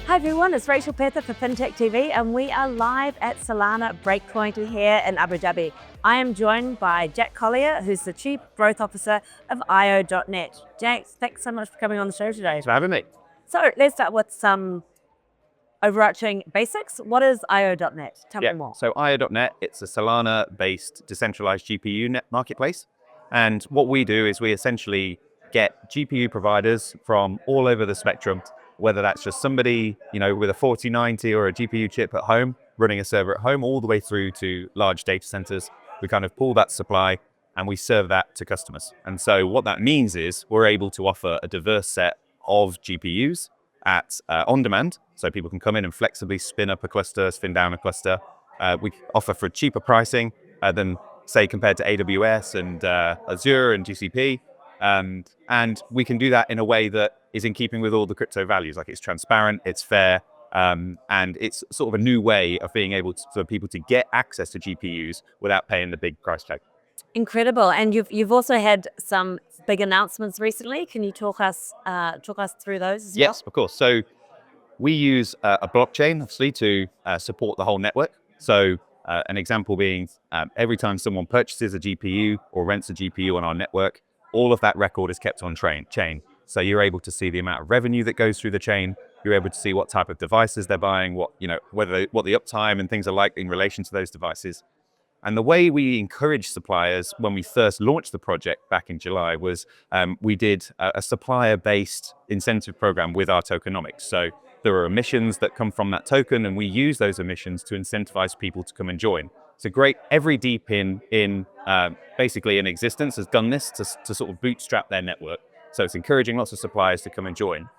Hi everyone, it's Rachel Pether for FintechTV and we are live at Solana Breakpoint here in Abu Dhabi. I am joined by Jack Collier, who's the Chief Growth Officer of IO.net. Jack, thanks so much for coming on the show today. Thanks for having me. So let's start with some overarching basics. What is IO.net? Tell me more. So IO.net, it's a Solana-based decentralized GPU net marketplace. And what we do is we essentially get GPU providers from all over the spectrum, whether that's just somebody, with a 4090 or a GPU chip at home, running a server at home, all the way through to large data centers. We kind of pull that supply and we serve that to customers. And so what that means is we're able to offer a diverse set of GPUs at on demand, so people can come in and flexibly spin up a cluster, spin down a cluster. We offer for cheaper pricing than, say, compared to AWS and Azure and GCP. And we can do that in a way that is in keeping with all the crypto values. Like, it's transparent, it's fair, and it's sort of a new way of being able for people to get access to GPUs without paying the big price tag. Incredible. And you've also had some big announcements recently. Can you talk us through those as well? Yes, of course. So we use a blockchain, obviously, to support the whole network. So an example being every time someone purchases a GPU or rents a GPU on our network, all of that record is kept on chain. So you're able to see the amount of revenue that goes through the chain. You're able to see what type of devices they're buying, what the uptime and things are like in relation to those devices. And the way we encourage suppliers when we first launched the project back in July was we did a supplier-based incentive program with our tokenomics. So there are emissions that come from that token, and we use those emissions to incentivize people to come and join. So great, every DeP basically in existence has done this to sort of bootstrap their network. So it's encouraging lots of suppliers to come and join.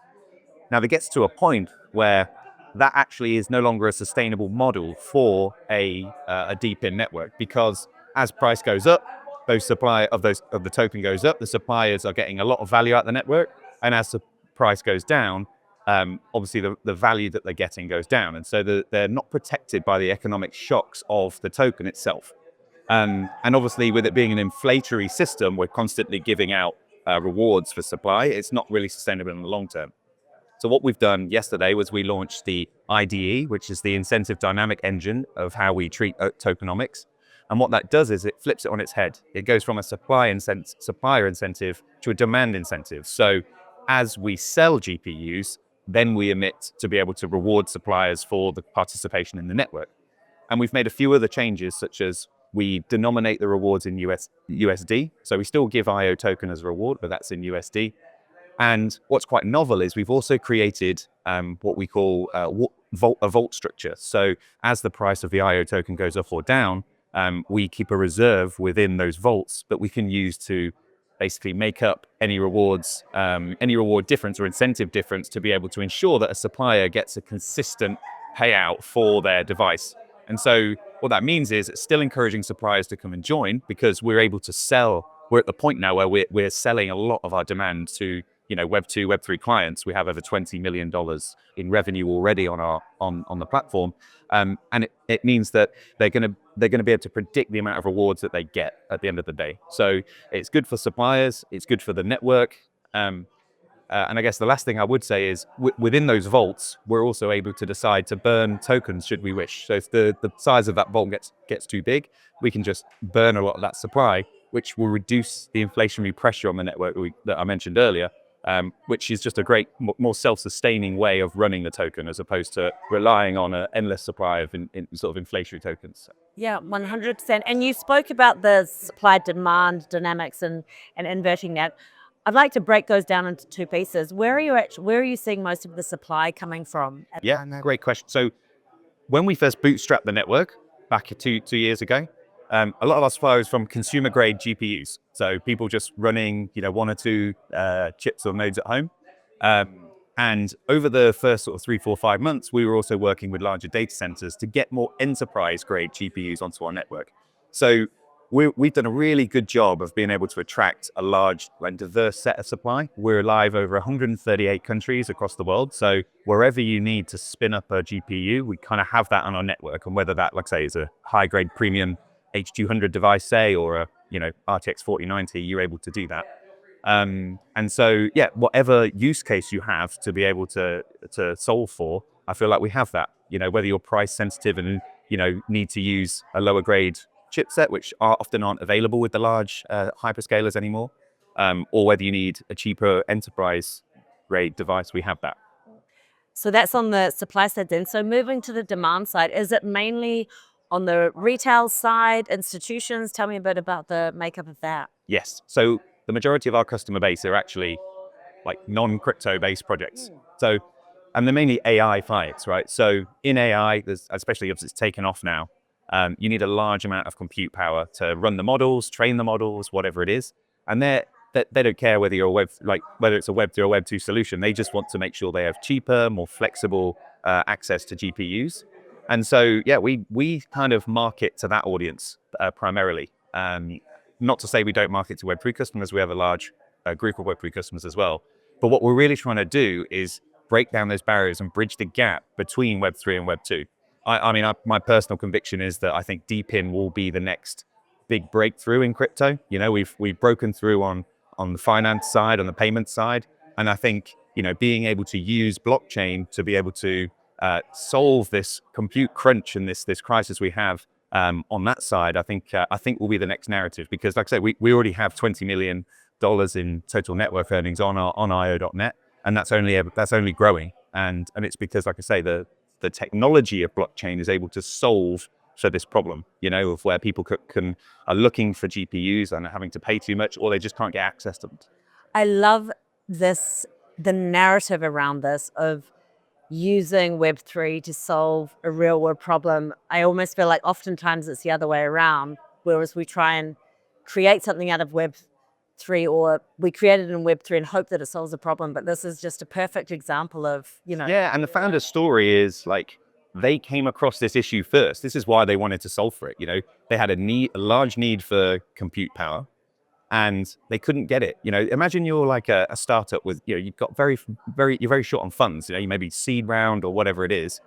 Now, there gets to a point where that actually is no longer a sustainable model for a DePIN network, because as price goes up, supply of the token goes up, the suppliers are getting a lot of value out of the network, and as the price goes down, obviously the value that they're getting goes down, and so they're not protected by the economic shocks of the token itself. And obviously, with it being an inflationary system, we're constantly giving out rewards for supply. It's not really sustainable in the long term. So what we've done yesterday was we launched the IDE, which is the incentive dynamic engine of how we treat tokenomics. And what that does is it flips it on its head. It goes from a supplier incentive to a demand incentive. So as we sell GPUs, then we emit to be able to reward suppliers for the participation in the network. And we've made a few other changes, such as we denominate the rewards in USD. So we still give IO token as a reward, but that's in USD. And what's quite novel is we've also created what we call a vault structure. So as the price of the IO token goes up or down, we keep a reserve within those vaults that we can use to basically make up any reward difference or incentive difference to be able to ensure that a supplier gets a consistent payout for their device. And so what that means is it's still encouraging suppliers to come and join, because we're able to sell. We're at the point now where we're selling a lot of our demand to Web 2, Web 3 clients. We have over $20 million in revenue already on the platform, and it means that they're going to be able to predict the amount of rewards that they get at the end of the day. So it's good for suppliers, it's good for the network, and I guess the last thing I would say is within those vaults, we're also able to decide to burn tokens should we wish. So if the size of that vault gets too big, we can just burn a lot of that supply, which will reduce the inflationary pressure on the network that I mentioned earlier. Which is just a great, more self-sustaining way of running the token, as opposed to relying on an endless supply of sort of inflationary tokens. Yeah, 100%. And you spoke about the supply-demand dynamics and inverting that. I'd like to break those down into two pieces. Where are you seeing most of the supply coming from? Yeah, great question. So when we first bootstrapped the network back two years ago, a lot of our supply was from consumer-grade GPUs. So people just running, one or two chips or nodes at home. And over the first sort of 3, 4, 5 months, we were also working with larger data centers to get more enterprise-grade GPUs onto our network. So we've done a really good job of being able to attract a large and diverse set of supply. We're live over 138 countries across the world. So wherever you need to spin up a GPU, we kind of have that on our network. And whether that, like I say, is a high-grade premium H200 device, say, or a RTX 4090, you're able to do that. And so, yeah, whatever use case you have to be able to solve for, I feel like we have that. Whether you're price sensitive and need to use a lower grade chipset, which often aren't available with the large hyperscalers anymore, or whether you need a cheaper enterprise grade device, we have that. So that's on the supply side then. So moving to the demand side, is it mainly on the retail side, institutions? Tell me a bit about the makeup of that. Yes. So the majority of our customer base are actually like non-crypto based projects. So, and they're mainly AI fights, right? So in AI, especially as it's taken off now, you need a large amount of compute power to run the models, train the models, whatever it is. And they don't care whether you're whether it's a Web 3 or Web 2 solution. They just want to make sure they have cheaper, more flexible access to GPUs. And so, yeah, we kind of market to that audience primarily. Not to say we don't market to Web 3 customers. We have a large group of Web 3 customers as well. But what we're really trying to do is break down those barriers and bridge the gap between Web 3 and Web 2. My personal conviction is that I think DePIN will be the next big breakthrough in crypto. We've broken through on the finance side, on the payment side. And I think, being able to use blockchain to be able to solve this compute crunch and this crisis we have on that side, I think will be the next narrative. Because like I said, we already have $20 million in total network earnings on IO.net, and that's only growing. And it's because, like I say, the technology of blockchain is able to solve for this problem, of where people are looking for GPUs and are having to pay too much, or they just can't get access to them. I love the narrative around this of using Web3 to solve a real world problem. I almost feel like oftentimes it's the other way around, whereas we try and create something out of Web3, or we create it in Web3 and hope that it solves a problem. But this is just a perfect example of, Yeah, and the founder's story is like, they came across this issue first. This is why they wanted to solve for it. They had a large need for compute power, and they couldn't get it. Imagine you're like a startup with, you've got you're very short on funds. You maybe seed round or whatever it is.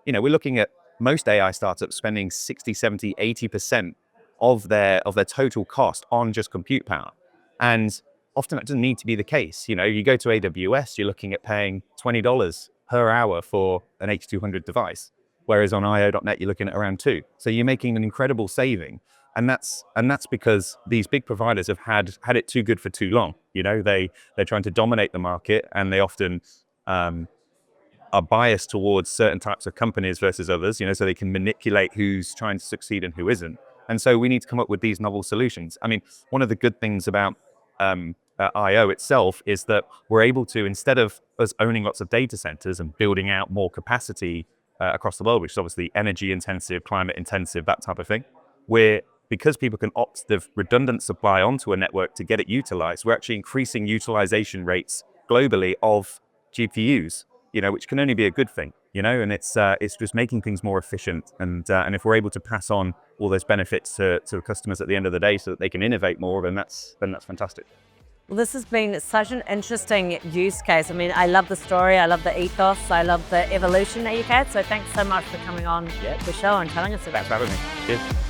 We're looking at most AI startups spending 60, 70, 80% of their total cost on just compute power. And often that doesn't need to be the case. You go to AWS, you're looking at paying $20 per hour for an H200 device. Whereas on IO.net, you're looking at around $2. So you're making an incredible saving. And that's because these big providers have had it too good for too long. They're trying to dominate the market, and they often are biased towards certain types of companies versus others, so they can manipulate who's trying to succeed and who isn't. And so we need to come up with these novel solutions. I mean, one of the good things about IO itself is that we're able to, instead of us owning lots of data centers and building out more capacity across the world, which is obviously energy intensive, climate intensive, that type of thing, because people can opt the redundant supply onto a network to get it utilized, we're actually increasing utilization rates globally of GPUs, which can only be a good thing, and it's just making things more efficient. And if we're able to pass on all those benefits to customers at the end of the day so that they can innovate more, then that's fantastic. Well, this has been such an interesting use case. I mean, I love the story, I love the ethos, I love the evolution that you've had. So thanks so much for coming on the show and telling us about it. Thanks for having me. Cheers.